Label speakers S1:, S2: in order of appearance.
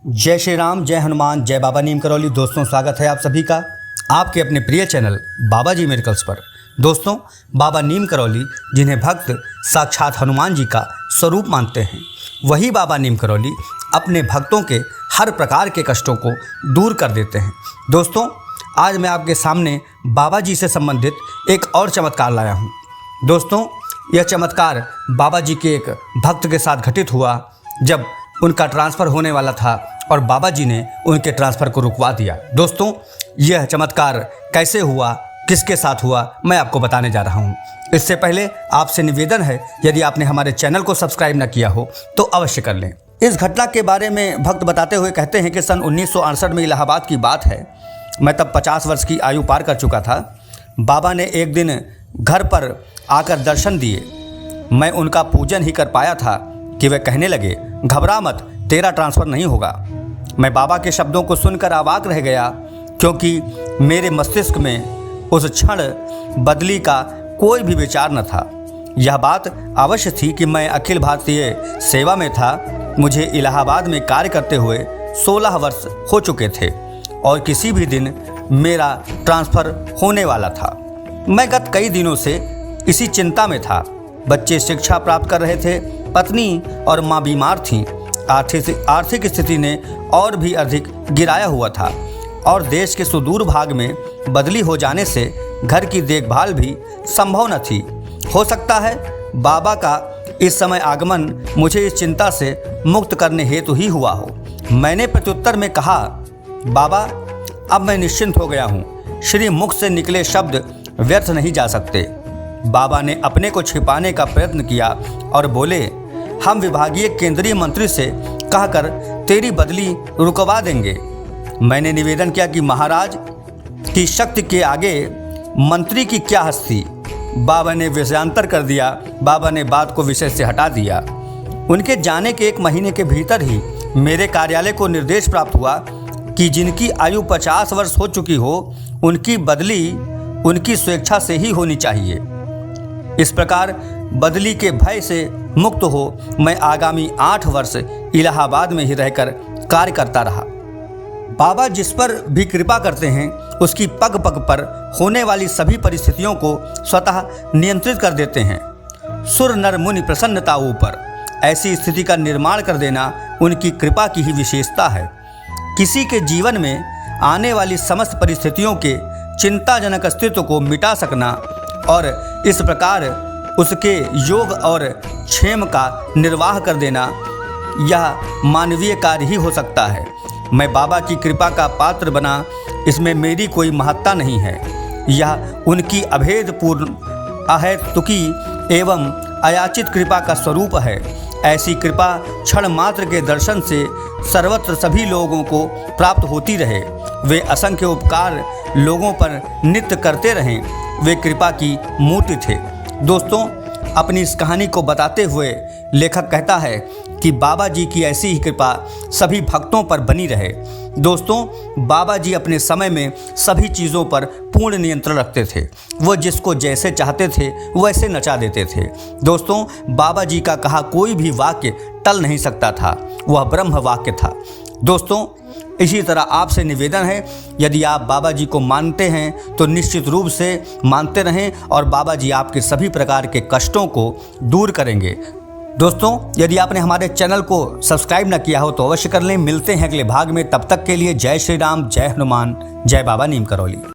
S1: जय श्री राम, जय हनुमान, जय बाबा नीम करौली। दोस्तों, स्वागत है आप सभी का आपके अपने प्रिय चैनल बाबा जी मेडिकल्स पर। दोस्तों, बाबा नीम करौली जिन्हें भक्त साक्षात हनुमान जी का स्वरूप मानते हैं, वही बाबा नीम करौली अपने भक्तों के हर प्रकार के कष्टों को दूर कर देते हैं। दोस्तों, आज मैं आपके सामने बाबा जी से संबंधित एक और चमत्कार लाया हूँ। दोस्तों, यह चमत्कार बाबा जी के एक भक्त के साथ घटित हुआ जब उनका ट्रांसफ़र होने वाला था और बाबा जी ने उनके ट्रांसफ़र को रुकवा दिया। दोस्तों, यह चमत्कार कैसे हुआ, किसके साथ हुआ, मैं आपको बताने जा रहा हूँ। इससे पहले आपसे निवेदन है, यदि आपने हमारे चैनल को सब्सक्राइब न किया हो तो अवश्य कर लें। इस घटना के बारे में भक्त बताते हुए कहते हैं कि सन 1968 में इलाहाबाद की बात है। मैं तब 50 वर्ष की आयु पार कर चुका था। बाबा ने एक दिन घर पर आकर दर्शन दिए। मैं उनका पूजन ही कर पाया था कि वे कहने लगे, घबरा मत, तेरा ट्रांसफ़र नहीं होगा। मैं बाबा के शब्दों को सुनकर अवाक रह गया, क्योंकि मेरे मस्तिष्क में उस क्षण बदली का कोई भी विचार न था। यह बात अवश्य थी कि मैं अखिल भारतीय सेवा में था। मुझे इलाहाबाद में कार्य करते हुए 16 वर्ष हो चुके थे और किसी भी दिन मेरा ट्रांसफ़र होने वाला था। मैं गत कई दिनों से इसी चिंता में था। बच्चे शिक्षा प्राप्त कर रहे थे, पत्नी और माँ बीमार थीं। आर्थिक स्थिति ने और भी अधिक गिराया हुआ था और देश के सुदूर भाग में बदली हो जाने से घर की देखभाल भी संभव न थी। हो सकता है बाबा का इस समय आगमन मुझे इस चिंता से मुक्त करने हेतु ही हुआ हो। मैंने प्रत्युत्तर में कहा, बाबा, अब मैं निश्चिंत हो गया हूँ। श्री मुख से निकले शब्द व्यर्थ नहीं जा सकते। बाबा ने अपने को छिपाने का प्रयत्न किया और बोले, हम विभागीय केंद्रीय मंत्री से कहकर तेरी बदली रुकवा देंगे। मैंने निवेदन किया कि महाराज की शक्ति के आगे मंत्री की क्या हस्ती। बाबा ने विषयांतर कर दिया। बाबा ने बात को विषय से हटा दिया। उनके जाने के 1 महीने के भीतर ही मेरे कार्यालय को निर्देश प्राप्त हुआ कि जिनकी आयु 50 वर्ष हो चुकी हो, उनकी बदली उनकी स्वेच्छा से ही होनी चाहिए। इस प्रकार बदली के भय से मुक्त हो मैं आगामी 8 वर्ष इलाहाबाद में ही रहकर कार्य करता रहा। बाबा जिस पर भी कृपा करते हैं, उसकी पग पग पर होने वाली सभी परिस्थितियों को स्वतः नियंत्रित कर देते हैं। सुर नर मुनि प्रसन्नता ऊपर ऐसी स्थिति का निर्माण कर देना उनकी कृपा की ही विशेषता है। किसी के जीवन में आने वाली समस्त परिस्थितियों के चिंताजनक अस्तित्व को मिटा सकना और इस प्रकार उसके योग और क्षेम का निर्वाह कर देना, यह मानवीय कार्य ही हो सकता है। मैं बाबा की कृपा का पात्र बना, इसमें मेरी कोई महत्ता नहीं है। यह उनकी अभेदपूर्ण अहेतुकी एवं अयाचित कृपा का स्वरूप है। ऐसी कृपा क्षण मात्र के दर्शन से सर्वत्र सभी लोगों को प्राप्त होती रहे। वे असंख्य उपकार लोगों पर नित्य करते रहें। वे कृपा की मूर्ति थे। दोस्तों, अपनी इस कहानी को बताते हुए लेखक कहता है कि बाबा जी की ऐसी ही कृपा सभी भक्तों पर बनी रहे। दोस्तों, बाबा जी अपने समय में सभी चीज़ों पर पूर्ण नियंत्रण रखते थे। वो जिसको जैसे चाहते थे वैसे नचा देते थे। दोस्तों, बाबा जी का कहा कोई भी वाक्य टल नहीं सकता था। वह ब्रह्म वाक्य था। दोस्तों, इसी तरह आपसे निवेदन है, यदि आप बाबा जी को मानते हैं तो निश्चित रूप से मानते रहें और बाबा जी आपके सभी प्रकार के कष्टों को दूर करेंगे। दोस्तों, यदि आपने हमारे चैनल को सब्सक्राइब न किया हो तो अवश्य कर लें। मिलते हैं अगले भाग में। तब तक के लिए जय श्री राम, जय हनुमान, जय बाबा नीम करौली।